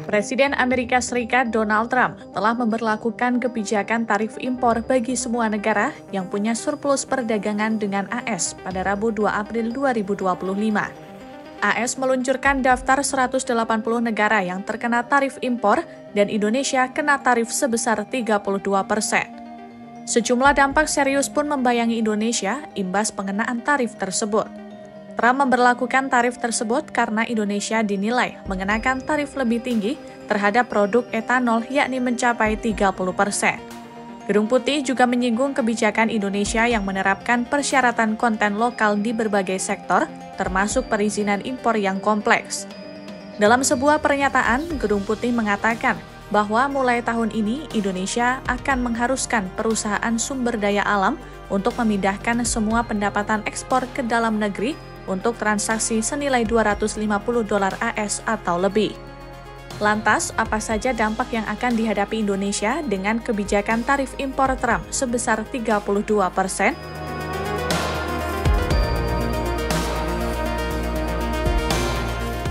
Presiden Amerika Serikat Donald Trump telah memberlakukan kebijakan tarif impor bagi semua negara yang punya surplus perdagangan dengan AS pada Rabu 2 April 2025. AS meluncurkan daftar 180 negara yang terkena tarif impor dan Indonesia kena tarif sebesar 32%. Sejumlah dampak serius pun membayangi Indonesia imbas pengenaan tarif tersebut. Trump memberlakukan tarif tersebut karena Indonesia dinilai mengenakan tarif lebih tinggi terhadap produk etanol yakni mencapai 30%. Gedung Putih juga menyinggung kebijakan Indonesia yang menerapkan persyaratan konten lokal di berbagai sektor, termasuk perizinan impor yang kompleks. Dalam sebuah pernyataan, Gedung Putih mengatakan bahwa mulai tahun ini Indonesia akan mengharuskan perusahaan sumber daya alam untuk memindahkan semua pendapatan ekspor ke dalam negeri untuk transaksi senilai $250 AS atau lebih. Lantas, apa saja dampak yang akan dihadapi Indonesia dengan kebijakan tarif impor Trump sebesar 32%?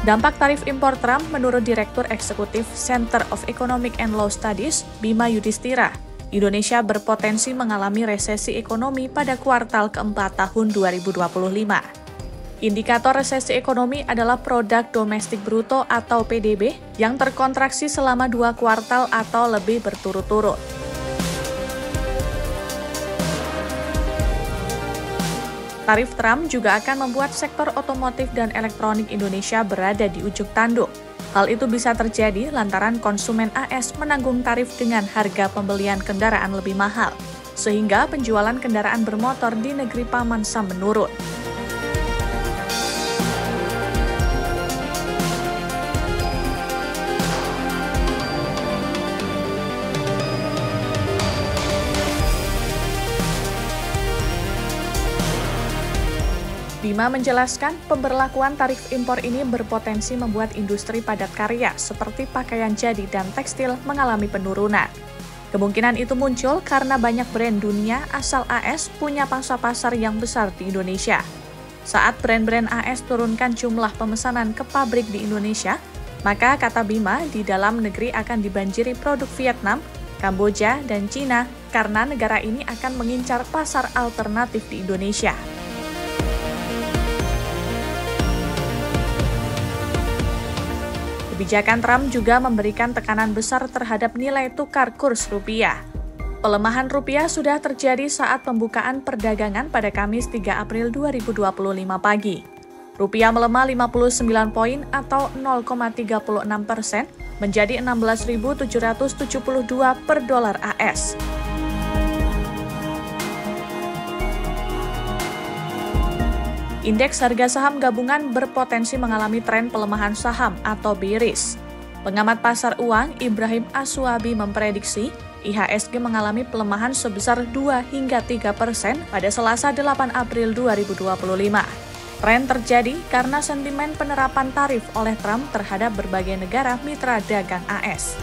Dampak tarif impor Trump menurut Direktur Eksekutif Center of Economic and Law Studies, Bima Yudhistira, Indonesia berpotensi mengalami resesi ekonomi pada kuartal keempat tahun 2025. Indikator resesi ekonomi adalah produk domestik bruto atau PDB yang terkontraksi selama 2 kuartal atau lebih berturut-turut. Tarif Trump juga akan membuat sektor otomotif dan elektronik Indonesia berada di ujung tanduk. Hal itu bisa terjadi lantaran konsumen AS menanggung tarif dengan harga pembelian kendaraan lebih mahal, sehingga penjualan kendaraan bermotor di negeri Paman Sam menurun. Bima menjelaskan pemberlakuan tarif impor ini berpotensi membuat industri padat karya seperti pakaian jadi dan tekstil mengalami penurunan. Kemungkinan itu muncul karena banyak brand dunia asal AS punya pangsa pasar yang besar di Indonesia. Saat brand-brand AS turunkan jumlah pemesanan ke pabrik di Indonesia, maka kata Bima di dalam negeri akan dibanjiri produk Vietnam, Kamboja, dan Cina karena negara ini akan mengincar pasar alternatif di Indonesia. Kebijakan Trump juga memberikan tekanan besar terhadap nilai tukar kurs rupiah. Pelemahan rupiah sudah terjadi saat pembukaan perdagangan pada Kamis 3 April 2025 pagi. Rupiah melemah 59 poin atau 0,36% menjadi 16.772 per dolar AS. Indeks harga saham gabungan berpotensi mengalami tren pelemahan saham atau bearish. Pengamat pasar uang Ibrahim Aswabi memprediksi IHSG mengalami pelemahan sebesar 2 hingga 3% pada Selasa 8 April 2025. Tren terjadi karena sentimen penerapan tarif oleh Trump terhadap berbagai negara mitra dagang AS.